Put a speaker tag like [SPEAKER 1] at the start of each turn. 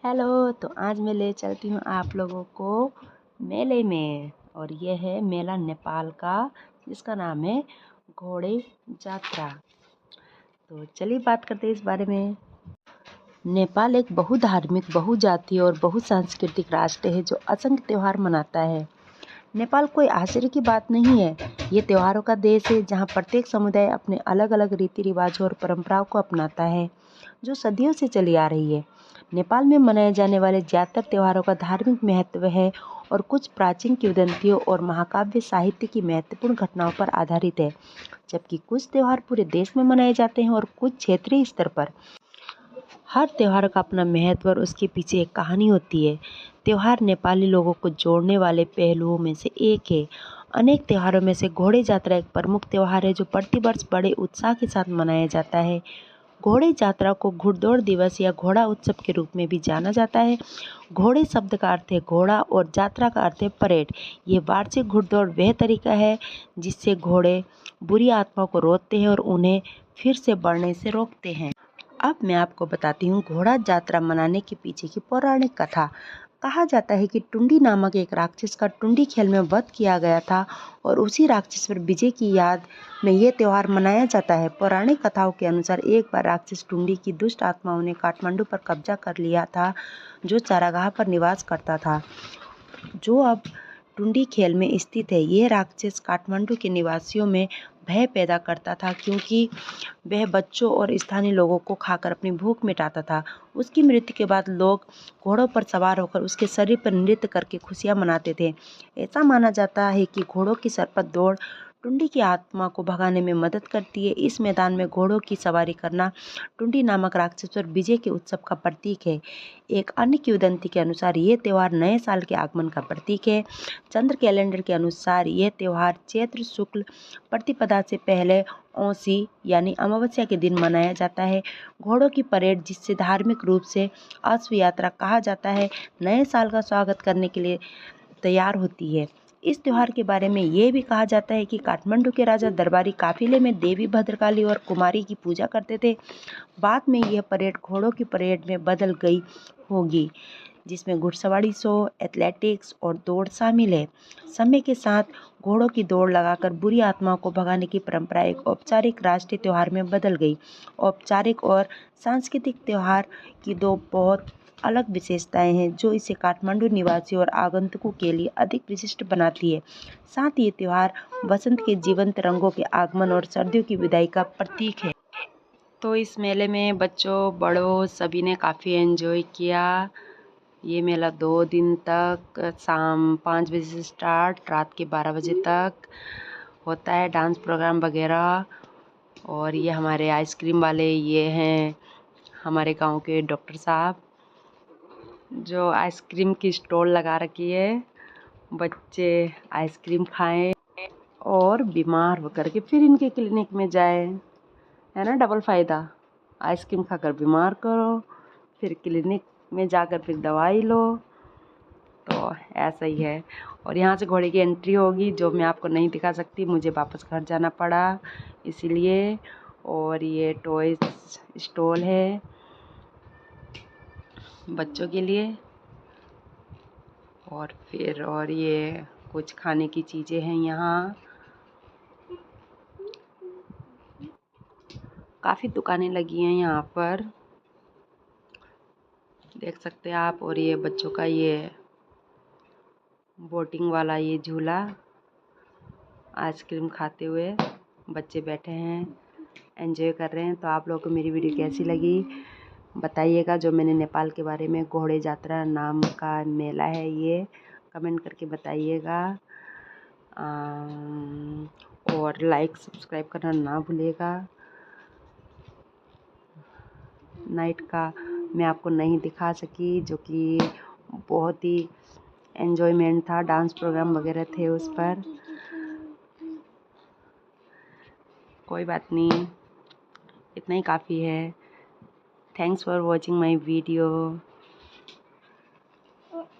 [SPEAKER 1] Hello, तो आज मैं ले चलती हूँ आप लोगों को मेले में। और ये है मेला नेपाल का, जिसका नाम है घोड़े यात्रा। तो चलिए बात करते हैं इस बारे में। नेपाल एक बहुधार्मिक, बहुजातीय और बहुसांस्कृतिक राष्ट्र है जो असंख्य त्यौहार मनाता है। नेपाल कोई आश्चर्य की बात नहीं है। ये त्योहारों का देश है जहाँ प्रत्येक समुदाय अपने अलग अलग रीति रिवाजों और परंपराओं को अपनाता है, जो सदियों से चली आ रही है। नेपाल में मनाए जाने वाले ज़्यादातर त्योहारों का धार्मिक महत्व है और कुछ प्राचीन किंवदंतियों और महाकाव्य साहित्य की महत्वपूर्ण घटनाओं पर आधारित है, जबकि कुछ त्योहार पूरे देश में मनाए जाते हैं और कुछ क्षेत्रीय स्तर पर। हर त्योहार का अपना महत्व और उसके पीछे एक कहानी होती है। त्योहार नेपाली लोगों को जोड़ने वाले पहलुओं में से एक है। अनेक त्योहारों में से घोड़े यात्रा एक प्रमुख त्योहार है जो प्रतिवर्ष बड़े उत्साह के साथ मनाया जाता है। घोड़े यात्रा को घुड़दौड़ दिवस या घोड़ा उत्सव के रूप में भी जाना जाता है। घोड़े शब्द का अर्थ है घोड़ा और यात्रा का अर्थ है परेड। ये वार्षिक घुड़दौड़ वह तरीका है जिससे घोड़े बुरी आत्माओं को रोकते हैं और उन्हें फिर से बढ़ने से रोकते हैं। अब मैं आपको बताती हूँ घोड़ा यात्रा मनाने के पीछे की पौराणिक कथा। कहा जाता है कि टुंडी नामक एक राक्षस का टुंडी खेल में वध किया गया था और उसी राक्षस पर विजय की याद में ये त्यौहार मनाया जाता है। पौराणिक कथाओं के अनुसार एक बार राक्षस टुंडी की दुष्ट आत्माओं ने काठमांडू पर कब्जा कर लिया था, जो चारागाह पर निवास करता था, जो अब टुंडी खेल में स्थित है। यह राक्षस काठमांडू के निवासियों में भय पैदा करता था, क्योंकि वह बच्चों और स्थानीय लोगों को खाकर अपनी भूख मिटाता था। उसकी मृत्यु के बाद लोग घोड़ों पर सवार होकर उसके शरीर पर नृत्य करके खुशियां मनाते थे। ऐसा माना जाता है कि घोड़ों की सरपट दौड़ टुंडी की आत्मा को भगाने में मदद करती है। इस मैदान में घोड़ों की सवारी करना टुंडी नामक राक्षस पर विजय के उत्सव का प्रतीक है। एक अन्य किंवदंती के अनुसार ये त्यौहार नए साल के आगमन का प्रतीक है। चंद्र कैलेंडर के अनुसार यह त्यौहार चैत्र शुक्ल प्रतिपदा से पहले औसी यानी अमावस्या के दिन मनाया जाता है। घोड़ों की परेड, जिससे धार्मिक रूप से अश्व यात्रा कहा जाता है, नए साल का स्वागत करने के लिए तैयार होती है। इस त्योहार के बारे में ये भी कहा जाता है कि काठमांडू के राजा दरबारी काफिले में देवी भद्रकाली और कुमारी की पूजा करते थे। बाद में यह परेड घोड़ों की परेड में बदल गई होगी, जिसमें घुड़सवारी शो, एथलेटिक्स और दौड़ शामिल है। समय के साथ घोड़ों की दौड़ लगाकर बुरी आत्माओं को भगाने की परंपरा एक औपचारिक राष्ट्रीय त्यौहार में बदल गई। औपचारिक और सांस्कृतिक त्यौहार की दो बहुत अलग विशेषताएं हैं, जो इसे काठमांडू निवासियों और आगंतुकों के लिए अधिक विशिष्ट बनाती है। साथ ही ये त्यौहार वसंत के जीवंत रंगों के आगमन और सर्दियों की विदाई का प्रतीक है। तो इस मेले में बच्चों बड़ों सभी ने काफ़ी एंजॉय किया। ये मेला 2 दिन तक शाम 5 बजे से स्टार्ट, रात के 12 बजे तक होता है, डांस प्रोग्राम वगैरह। और ये हमारे आइसक्रीम वाले, ये हैं हमारे गांव के डॉक्टर साहब, जो आइसक्रीम की स्टॉल लगा रखी है। बच्चे आइसक्रीम खाएं और बीमार होकर के फिर इनके क्लिनिक में जाएं, है ना, डबल फ़ायदा। आइसक्रीम खाकर बीमार करो, फिर क्लिनिक में जाकर फिर दवाई लो, तो ऐसा ही है। और यहाँ से घोड़े की एंट्री होगी, जो मैं आपको नहीं दिखा सकती, मुझे वापस घर जाना पड़ा इसीलिए। और ये टॉयज स्टॉल है बच्चों के लिए। और ये कुछ खाने की चीज़ें हैं यहाँ। काफ़ी दुकानें लगी हैं यहाँ पर, देख सकते हैं आप। और ये बच्चों का ये बोटिंग वाला ये झूला, आइसक्रीम खाते हुए बच्चे बैठे हैं, एंजॉय कर रहे हैं। तो आप लोगों को मेरी वीडियो कैसी लगी बताइएगा। जो मैंने नेपाल के बारे में, घोड़े यात्रा नाम का मेला है ये, कमेंट करके बताइएगा। और लाइक सब्सक्राइब करना ना भूलिएगा। नाइट का मैं आपको नहीं दिखा सकी, जो कि बहुत ही एन्जॉयमेंट था, डांस प्रोग्राम वगैरह थे उस पर। कोई बात नहीं, इतना ही काफ़ी है। Thanks for watching my video.